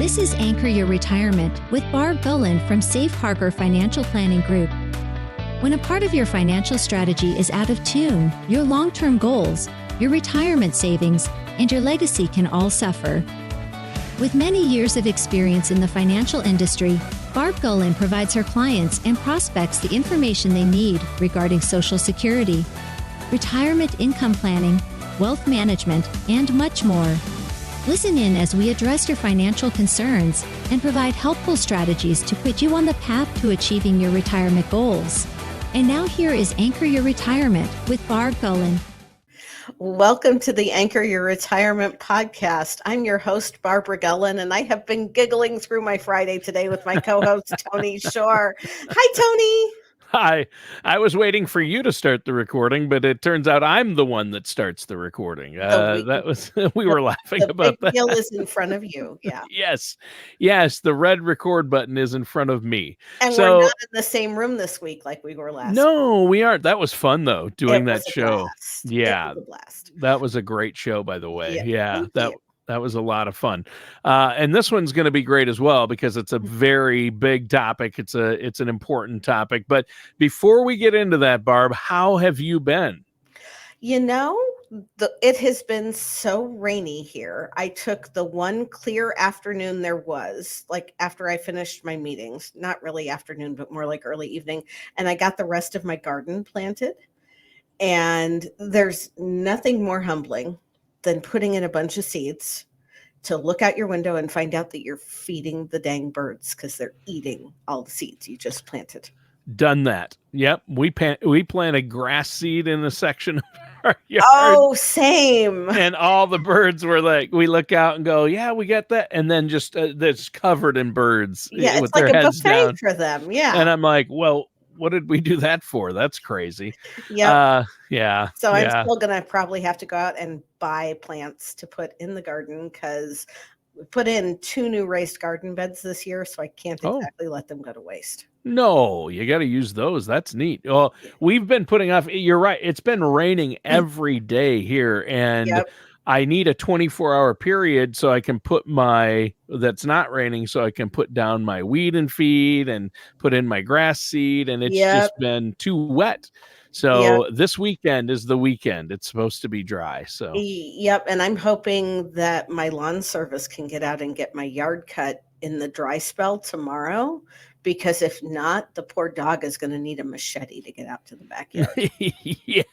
This is Anchor Your Retirement with Barb Gulin from Safe Harbor Financial Planning Group. When a part of your financial strategy is out of tune, your long-term goals, your retirement savings, and your legacy can all suffer. With many years of experience in the financial industry, Barb Gulin provides her clients and prospects the information they need regarding Social Security, retirement income planning, wealth management, and much more. Listen in as we address your financial concerns and provide helpful strategies to put you on the path to achieving your retirement goals. And now here is Anchor Your Retirement with Barb Gulin. Welcome to the Anchor Your Retirement podcast. I'm your host, Barbara Gulin, and I have been giggling through my Friday today with my co-host, Tony Shore. Hi, Tony. Hi. I was waiting for you to start the recording, but it turns out I'm the one that starts the recording. We were laughing about that. The big deal is in front of you. Yeah. Yes. The red record button is in front of me. And we're not in the same room this week like we were last week. No, we aren't. That was fun though, doing that show. Yeah. It was a blast. That was a great show, by the way. Yeah. That was a lot of fun. And this one's going to be great as well because it's a very big topic. It's an important topic. But before we get into that, Barb, how have you been? You know, it has been so rainy here. I took the one clear afternoon there was, like after I finished my meetings, not really afternoon, but more like early evening. And I got the rest of my garden planted. And there's nothing more humbling than putting in a bunch of seeds to look out your window and find out that you're feeding the dang birds because they're eating all the seeds you just planted. Done that. Yep. We planted grass seed in a section of our yard. Oh, same. And all the birds were like, we look out and go, yeah, we got that. And then just that's covered in birds. Yeah, with it's like their a heads buffet down. for them. Yeah. And I'm like, well, what did we do that for? That's crazy. Yeah. Yeah. So I'm still going to probably have to go out and buy plants to put in the garden because we put in 2 new raised garden beds this year. So I can't exactly let them go to waste. No, you got to use those. That's neat. Well, we've been putting off. You're right. It's been raining every day here. And I need a 24-hour period so I can put that's not raining, so I can put down my weed and feed and put in my grass seed, and it's just been too wet. So this weekend is the weekend. It's supposed to be dry. So and I'm hoping that my lawn service can get out and get my yard cut in the dry spell tomorrow. Because if not, the poor dog is going to need a machete to get out to the backyard. Yeah.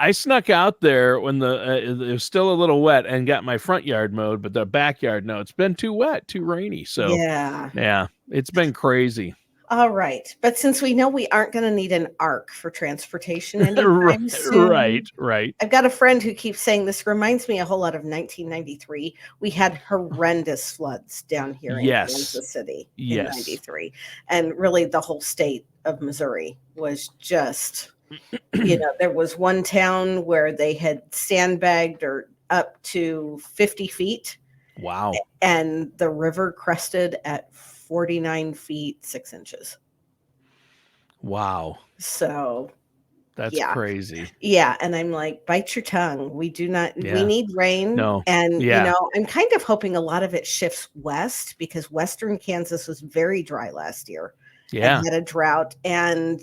I snuck out there when it was still a little wet and got my front yard mowed, but the backyard, no, it's been too wet, too rainy. So yeah, it's been crazy. All right. But since we know we aren't going to need an ark for transportation anytime soon. Right. I've got a friend who keeps saying this reminds me a whole lot of 1993. We had horrendous floods down here in Kansas City in 93. And really the whole state of Missouri was just, there was one town where they had sandbagged or up to 50 feet. Wow. And the river crested at 49 feet, 6 inches. Wow. So that's crazy. Yeah. And I'm like, bite your tongue. We need rain. No. And, I'm kind of hoping a lot of it shifts west because Western Kansas was very dry last year. Yeah. And had a drought. And,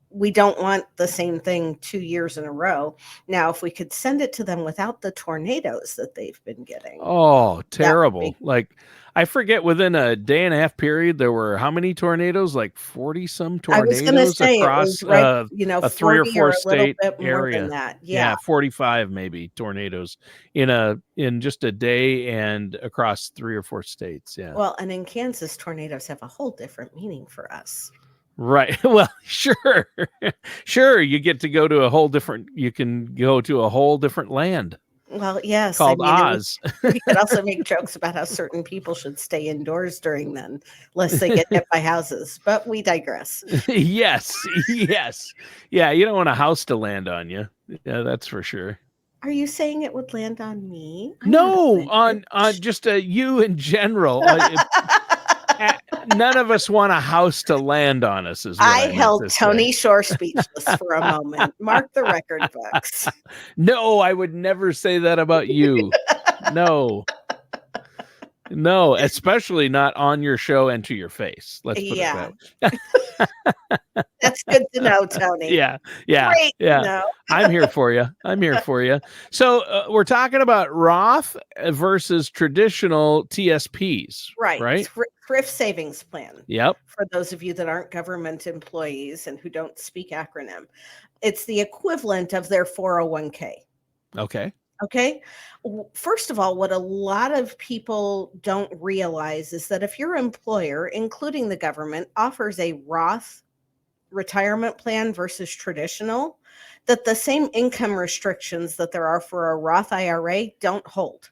we don't want the same thing 2 years in a row. Now, if we could send it to them without the tornadoes that they've been getting. Oh, terrible. Like, I forget within a day and a half period, there were how many tornadoes? Like 40 some tornadoes across a 3 or 4 state area. That. Yeah. 45 maybe tornadoes in just a day and across 3 or 4 states. Yeah. Well, and in Kansas, tornadoes have a whole different meaning for us. Right. Well, sure. You get to go to you can go to a whole different land. Well, yes. Called Oz. We could also make jokes about how certain people should stay indoors during then, lest they get hit by houses. But we digress. Yes. Yeah, you don't want a house to land on you. Yeah, that's for sure. Are you saying it would land on me? No, on just you in general. None of us want a house to land on us. I held Tony Shore speechless for a moment. Mark the record books. No, I would never say that about you. No. No, especially not on your show and to your face. Let's put it Yeah, that way. that's good to know, Tony. Yeah, yeah, Great to yeah. know. I'm here for you. I'm here for you. So we're talking about Roth versus traditional TSPs, Right. right? Thrift savings plan. Yep. For those of you that aren't government employees and who don't speak acronym, it's the equivalent of their 401k. Okay. Okay. First of all, what a lot of people don't realize is that if your employer, including the government, offers a Roth retirement plan versus traditional, that the same income restrictions that there are for a Roth IRA don't hold.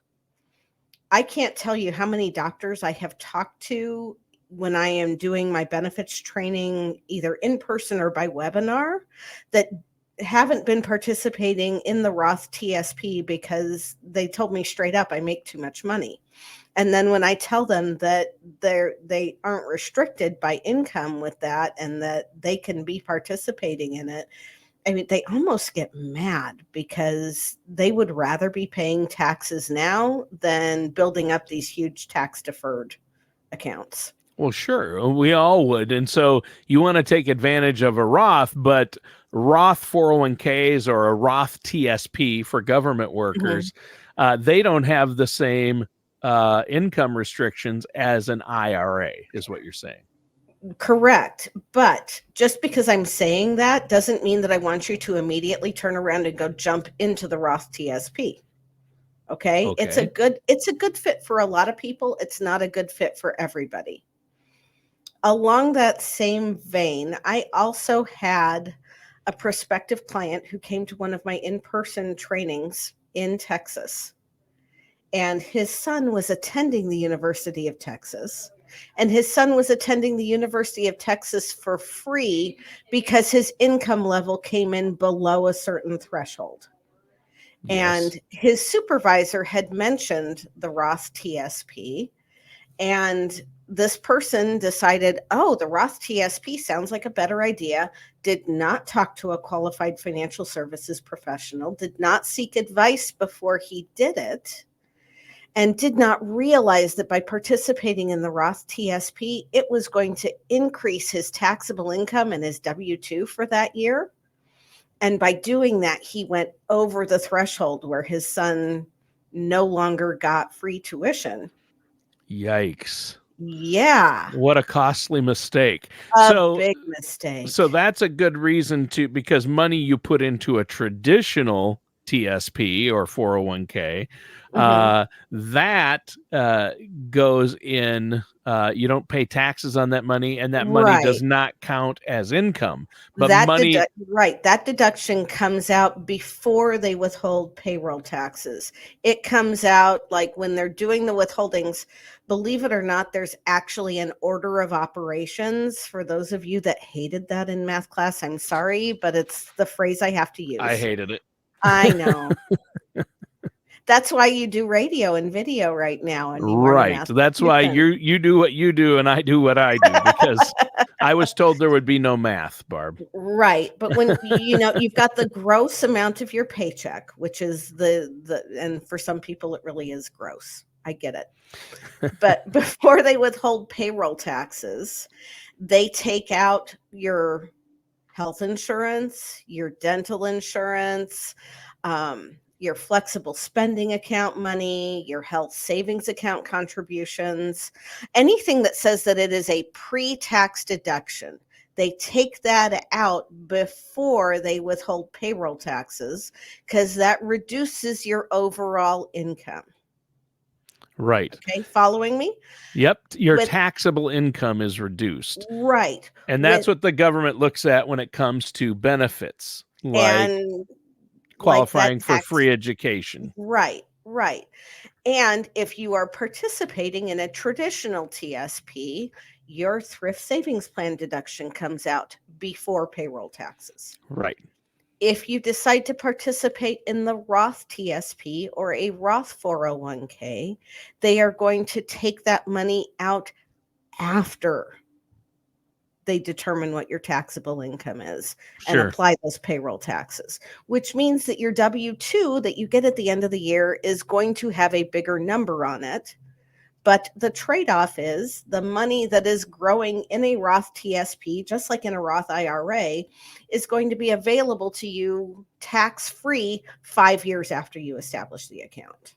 I can't tell you how many doctors I have talked to when I am doing my benefits training, either in person or by webinar, that haven't been participating in the Roth TSP because they told me straight up, I make too much money. And then when I tell them that they aren't restricted by income with that and that they can be participating in it, I mean, they almost get mad because they would rather be paying taxes now than building up these huge tax deferred accounts. Well, sure. We all would. And so you want to take advantage of a Roth, but Roth 401ks or a Roth TSP for government workers, they don't have the same income restrictions as an IRA, is what you're saying. Correct. But just because I'm saying that doesn't mean that I want you to immediately turn around and go jump into the Roth TSP. Okay? It's a good fit for a lot of people. It's not a good fit for everybody. Along that same vein, I also had a prospective client who came to one of my in-person trainings in Texas. And his son was attending the University of Texas. And his son was attending the University of Texas for free because his income level came in below a certain threshold. Yes. And his supervisor had mentioned the Roth TSP. And this person decided, oh, the Roth TSP sounds like a better idea, did not talk to a qualified financial services professional, did not seek advice before he did it, and did not realize that by participating in the Roth TSP, it was going to increase his taxable income and his W-2 for that year. And by doing that, he went over the threshold where his son no longer got free tuition. Yikes. Yeah. What a costly mistake. A big mistake. So that's a good reason to, because money you put into a traditional TSP or 401k, that goes in, you don't pay taxes on that money, and that money does not count as income. But that deduction comes out before they withhold payroll taxes. It comes out like when they're doing the withholdings. Believe it or not, there's actually an order of operations. For those of you that hated that in math class, I'm sorry, but it's the phrase I have to use. I hated it. I know. That's why you do radio and video right now. And you right. That's why you do what you do and I do what I do, because I was told there would be no math, Barb. Right. But when you've got the gross amount of your paycheck, which is and for some people it really is gross. I get it. But before they withhold payroll taxes, they take out your health insurance, your dental insurance, your flexible spending account money, your health savings account contributions, anything that says that it is a pre-tax deduction. They take that out before they withhold payroll taxes because that reduces your overall income. Right. Okay, following me? Yep. Your taxable income is reduced. Right. And that's what the government looks at when it comes to benefits, like qualifying for free education. Right. And if you are participating in a traditional TSP, your thrift savings plan deduction comes out before payroll taxes. Right. If you decide to participate in the Roth TSP or a Roth 401k, they are going to take that money out after they determine what your taxable income is and apply those payroll taxes, which means that your W-2 that you get at the end of the year is going to have a bigger number on it. But the trade-off is the money that is growing in a Roth TSP, just like in a Roth IRA, is going to be available to you tax-free 5 years after you establish the account.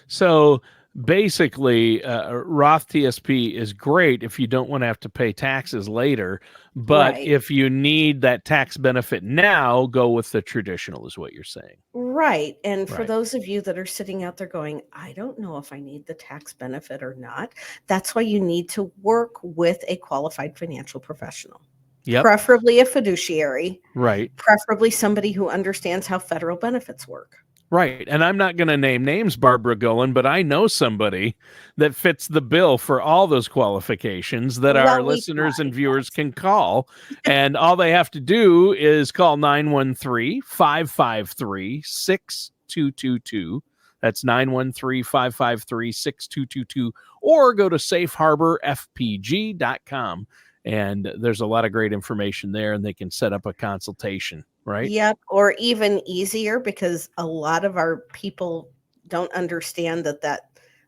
So basically, Roth TSP is great if you don't want to have to pay taxes later. But Right. if you need that tax benefit now, go with the traditional, is what you're saying. Right. And for Right. those of you that are sitting out there going, I don't know if I need the tax benefit or not, that's why you need to work with a qualified financial professional, Yep. preferably a fiduciary, Right. preferably somebody who understands how federal benefits work. Right. And I'm not going to name names, Barbara Gulin, but I know somebody that fits the bill for all those qualifications that our Well, we listeners and try. viewers can call. And all they have to do is call 913-553-6222. That's 913-553-6222, or go to safeharborfpg.com. And there's a lot of great information there, and they can set up a consultation, right? Yep. Or even easier, because a lot of our people don't understand that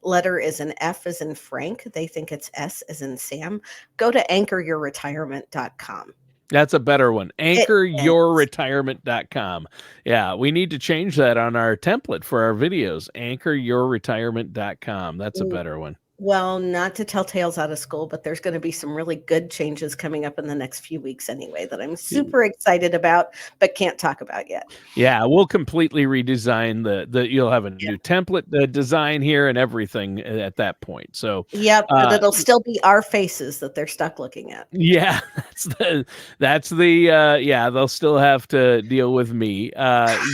letter is an F as in Frank. They think it's S as in Sam. Go to anchoryourretirement.com. That's a better one. It is. Anchoryourretirement.com. Yeah, we need to change that on our template for our videos. Anchoryourretirement.com. That's a better one. Well, not to tell tales out of school, but there's going to be some really good changes coming up in the next few weeks anyway that I'm super excited about, but can't talk about yet. Yeah, we'll completely redesign you'll have a new template design here and everything at that point. So Yep, but it'll still be our faces that they're stuck looking at. yeah, they'll still have to deal with me.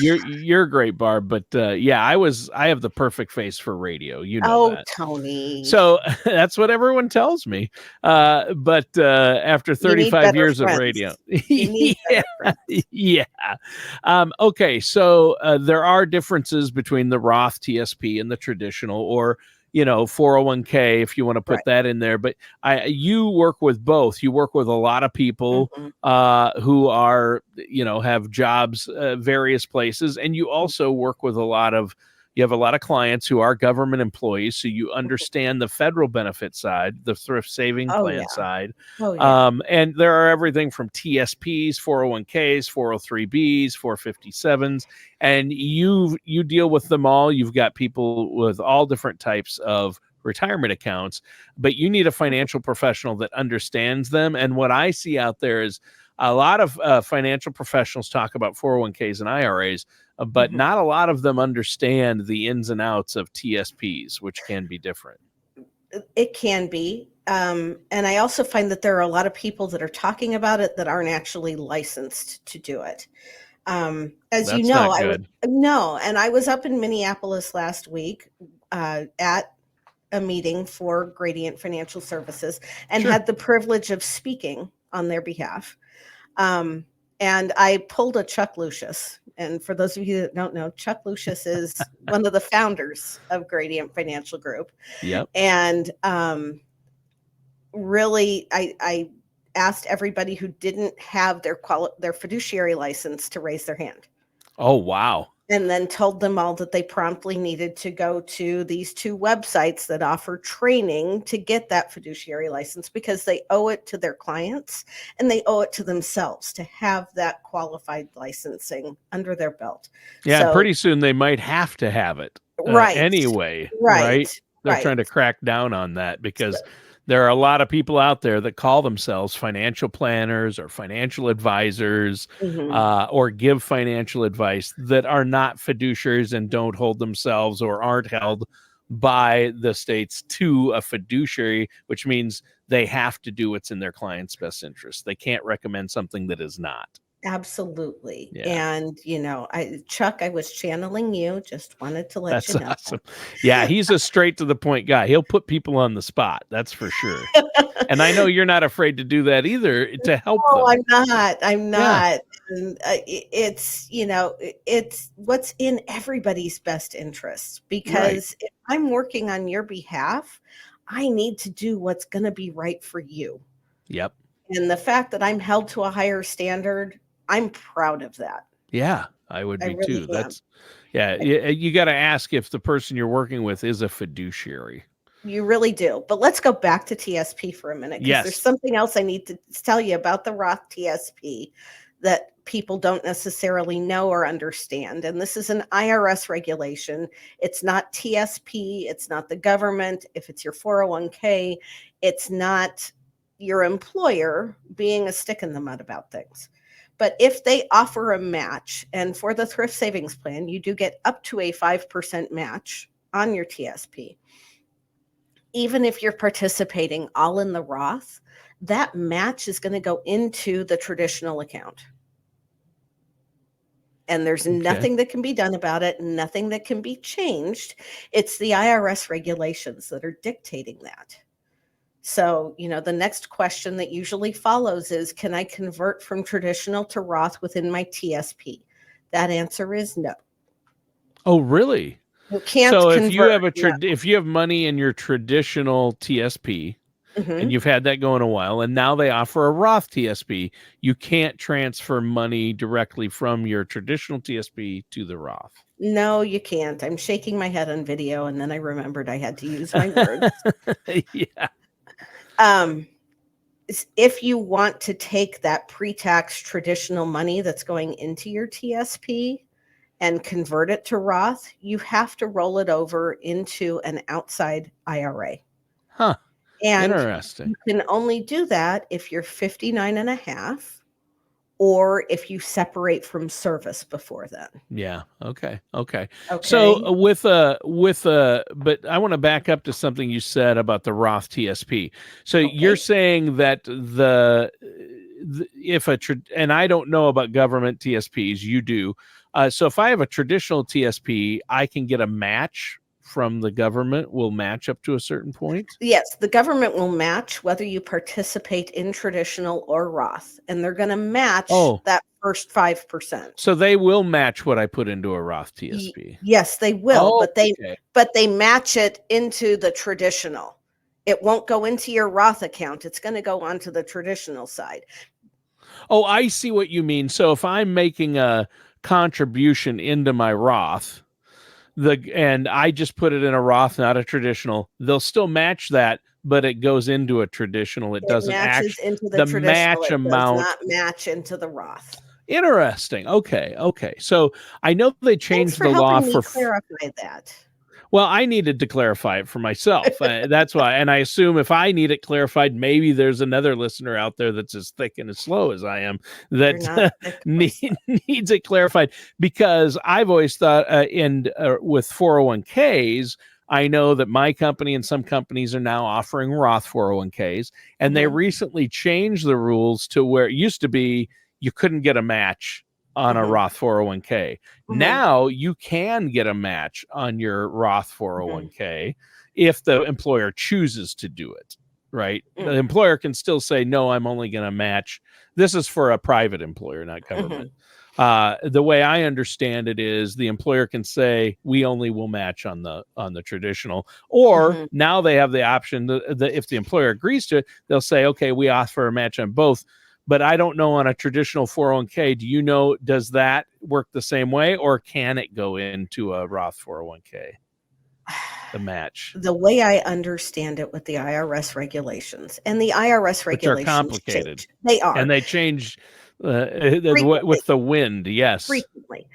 You're great, Barb, but yeah, I have the perfect face for radio. You know that. Tony. So that's what everyone tells me. But after 35 years of radio, yeah. Okay, so there are differences between the Roth TSP and the traditional, or 401k if you want to put that in there. But you work with both. You work with a lot of people who are have jobs various places, and you also work with you have a lot of clients who are government employees, so you understand the federal benefit side, the thrift saving plan side. And there are everything from TSPs, 401ks, 403bs, 457s, and you deal with them all. You've got people with all different types of retirement accounts, but you need a financial professional that understands them. And what I see out there is a lot of financial professionals talk about 401ks and IRAs, but not a lot of them understand the ins and outs of TSPs, which can be different. It can be. And I also find that there are a lot of people that are talking about it that aren't actually licensed to do it. As That's you know, not good. And I was up in Minneapolis last week at a meeting for Gradient Financial Services and had the privilege of speaking on their behalf. And I pulled a Chuck Lucius. And for those of you that don't know, Chuck Lucius is one of the founders of Gradient Financial Group. Yep. And really, I asked everybody who didn't have their fiduciary license to raise their hand. Oh, wow. And then told them all that they promptly needed to go to these 2 websites that offer training to get that fiduciary license, because they owe it to their clients and they owe it to themselves to have that qualified licensing under their belt. Yeah, so, pretty soon they might have to have it anyway, right? They're trying to crack down on that, because there are a lot of people out there that call themselves financial planners or financial advisors, or give financial advice, that are not fiduciaries and don't hold themselves or aren't held by the states to a fiduciary, which means they have to do what's in their client's best interest. They can't recommend something that is not. Absolutely. Yeah. And, Chuck, I was channeling you. Just wanted to let you know. That's awesome. Yeah, he's a straight to the point guy. He'll put people on the spot. That's for sure. And I know you're not afraid to do that either, to help them. I'm not. I'm not. And it's what's in everybody's best interest, because if I'm working on your behalf, I need to do what's going to be right for you. Yep. And the fact that I'm held to a higher standard, I'm proud of that. Yeah. I would I be really too. am. You got to ask if the person you're working with is a fiduciary. You really do. But let's go back to TSP for a minute, because there's Yes. something else I need to tell you about the Roth TSP that people don't necessarily know or understand. And this is an IRS regulation. It's not TSP. It's not the government. If it's your 401k, it's not your employer being a stick in the mud about things. But if they offer a match, and for the thrift savings plan, you do get up to a 5% match on your TSP. Even if you're participating all in the Roth, that match is going to go into the traditional account. And there's nothing that can be done about it, nothing that can be changed. It's the IRS regulations that are dictating that. So, the next question that usually follows is, can I convert from traditional to Roth within my TSP? That answer is no. Oh, really? You can't So convert. if you have money in your traditional TSP and you've had that going a while, and now they offer a Roth TSP, you can't transfer money directly from your traditional TSP to the Roth. No, you can't. I'm shaking my head on video, and then I remembered I had to use my words. Yeah. If you want to take that pre-tax traditional money that's going into your TSP and convert it to Roth, you have to roll it over into an outside IRA. Huh. And Interesting. you can only do that if you're 59 and a half, or if you separate from service before then. Yeah. Okay. Okay. Okay. So but I want to back up to something you said about the Roth TSP. So you're saying that and I don't know about government TSPs, you do. So if I have a traditional TSP, I can get a match from the government, will match up to a certain point? Yes, the government will match whether you participate in traditional or Roth, and they're going to match that first 5%. So they will match what I put into a Roth TSP. Yes, they will, but they match it into the traditional. It won't go into your Roth account. It's going to go onto the traditional side. Oh, I see what you mean. So if I'm making a contribution into my Roth, and I just put it in a Roth, not a traditional, they'll still match that, but it goes into a traditional. It doesn't matches into the traditional. match amount does not match into the Roth. Interesting. Okay. So I know they changed the law for clarify that. Well, I needed to clarify it for myself. That's why. And I assume if I need it clarified, maybe there's another listener out there that's as thick and as slow as I am that needs it clarified. Because I've always thought with 401ks, I know that my company and some companies are now offering Roth 401ks. And they recently changed the rules to where it used to be you couldn't get a match on a Roth 401k. Now you can get a match on your Roth 401k if the employer chooses to do it, right? The employer can still say, no, I'm only going to match. This is for a private employer, not government. The way I understand it is the employer can say, we only will match on the traditional, or now they have the option if the employer agrees to it, they'll say, okay, we offer a match on both. But I don't know on a traditional 401k, do you know, does that work the same way, or can it go into a Roth 401k, the match? The way I understand it with the IRS regulations, and the IRS regulations, which are complicated. Change. They are. And they change with the wind, yes. Frequently.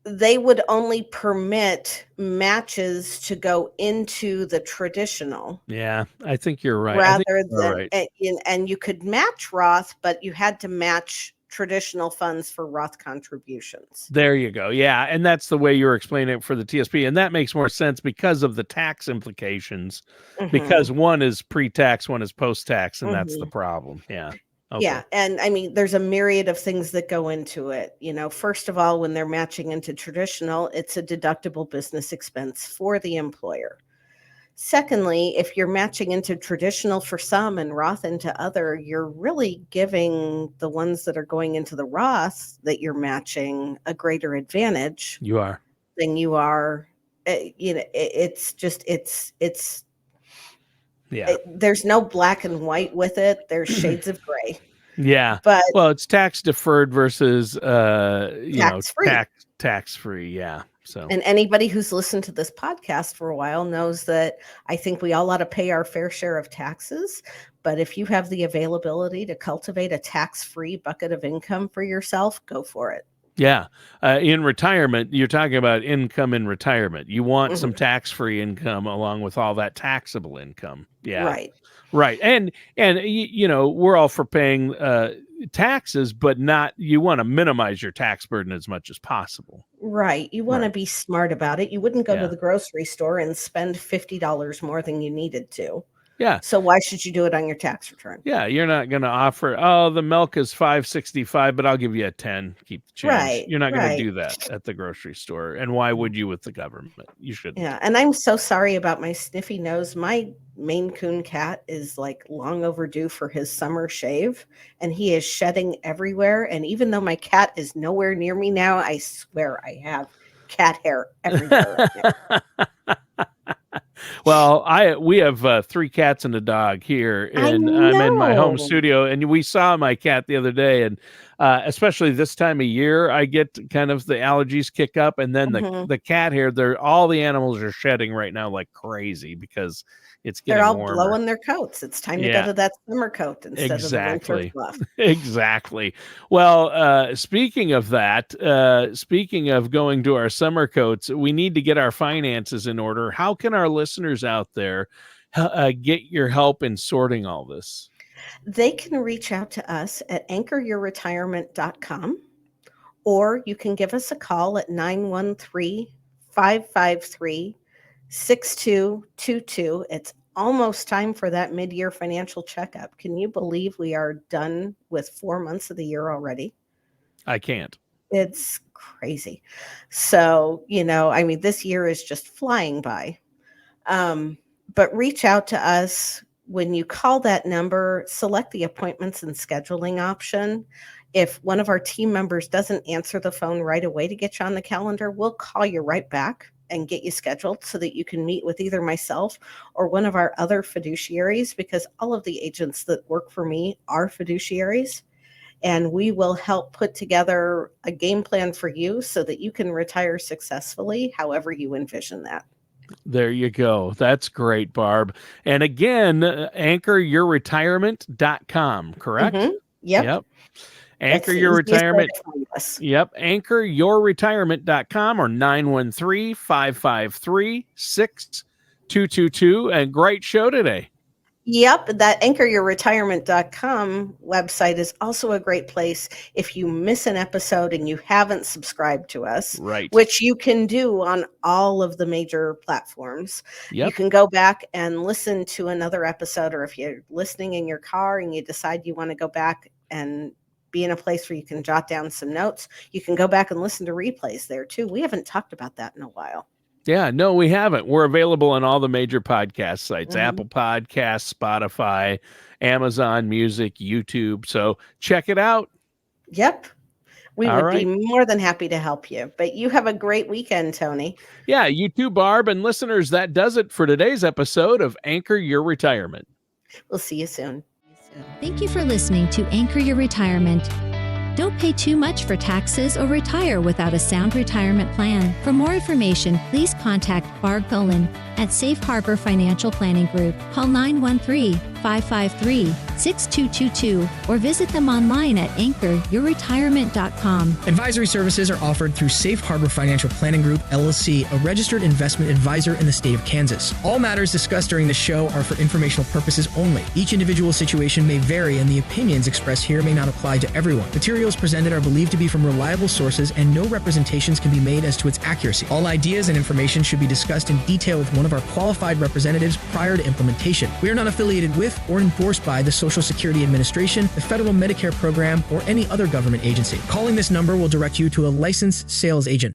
They would only permit matches to go into the traditional. Yeah, I think you're right. Rather than, and you could match Roth, but you had to match traditional funds for Roth contributions. There you go. Yeah, and that's the way you're explaining it for the TSP, and that makes more sense because of the tax implications. Because one is pre-tax, one is post-tax, and that's the problem. Yeah. Okay. Yeah. And I mean, there's a myriad of things that go into it. First of all, when they're matching into traditional, it's a deductible business expense for the employer. Secondly, if you're matching into traditional for some and Roth into other, you're really giving the ones that are going into the Roth that you're matching a greater advantage. You are. Than you are. It's just, yeah. There's no black and white with it. There's shades of gray. Yeah. But Well, it's tax deferred versus tax-free. tax free. Yeah. So And anybody who's listened to this podcast for a while knows that I think we all ought to pay our fair share of taxes. But if you have the availability to cultivate a tax-free bucket of income for yourself, go for it. yeah. In retirement, you're talking about income in retirement. You want some Mhm. tax-free income along with all that taxable income. Yeah. Right. Right. And we're all for paying taxes, but you want to minimize your tax burden as much as possible. Right. You want to Right. be smart about it. You wouldn't go to Yeah. the grocery store and spend $50 more than you needed to. Yeah. So why should you do it on your tax return? Yeah, you're not going to offer, the milk is $5.65, but I'll give you a 10, keep the change. Right. You're not going to Right. do that at the grocery store. And why would you with the government? You shouldn't. Yeah. And I'm so sorry about my sniffy nose. My Maine Coon cat is like long overdue for his summer shave, and he is shedding everywhere. And even though my cat is nowhere near me now, I swear I have cat hair everywhere right now. Well, we have 3 cats and a dog here, I and I'm in my home know. studio, and we saw my cat the other day, and especially this time of year, I get kind of the allergies kick up, and then Mhm. the cat hair, all the animals are shedding right now like crazy because it's They're getting all warmer. blowing their coats. It's time to go Yeah. to that summer coat instead of the winter Exactly. fluff. Exactly. Well, speaking of that, speaking of going to our summer coats, we need to get our finances in order. How can our listeners out there get your help in sorting all this? They can reach out to us at anchoryourretirement.com, or you can give us a call at 913-553-6222. It's almost time for that mid-year financial checkup. Can you believe we are done with 4 months of the year already? I can't. It's crazy. So, this year is just flying by. But reach out to us. When you call that number, select the appointments and scheduling option. If one of our team members doesn't answer the phone right away to get you on the calendar, we'll call you right back and get you scheduled so that you can meet with either myself or one of our other fiduciaries, because all of the agents that work for me are fiduciaries. And we will help put together a game plan for you so that you can retire successfully, however you envision that. There you go. That's great, Barb. And again, anchoryourretirement.com, correct? Mm-hmm. Yep. Anchor That's Your the easiest way Retirement. to find us. Yep. Anchoryourretirement.com or 913-553-6222. And great show today. Yep, that anchoryourretirement.com website is also a great place if you miss an episode and you haven't subscribed to us, Right. which you can do on all of the major platforms. Yep. You can go back and listen to another episode, or if you're listening in your car and you decide you want to go back and be in a place where you can jot down some notes, you can go back and listen to replays there too. We haven't talked about that in a while. Yeah, no, we haven't. We're available on all the major podcast sites, Mhm. Apple Podcasts, Spotify, Amazon Music, YouTube. So check it out. Yep. We All would right. be more than happy to help you. But you have a great weekend, Tony. Yeah, you too, Barb. And listeners, that does it for today's episode of Anchor Your Retirement. We'll see you soon. Thank you for listening to Anchor Your Retirement. Don't pay too much for taxes or retire without a sound retirement plan. For more information, please contact Barb Gulin at Safe Harbor Financial Planning Group. Call 913-553-6222 or visit them online at anchoryourretirement.com. Advisory services are offered through Safe Harbor Financial Planning Group, LLC, a registered investment advisor in the state of Kansas. All matters discussed during the show are for informational purposes only. Each individual situation may vary, and the opinions expressed here may not apply to everyone. Materials presented are believed to be from reliable sources, and no representations can be made as to its accuracy. All ideas and information should be discussed in detail with one of our qualified representatives prior to implementation. We are not affiliated with or endorsed by the Social Security Administration, the Federal Medicare Program, or any other government agency. Calling this number will direct you to a licensed sales agent.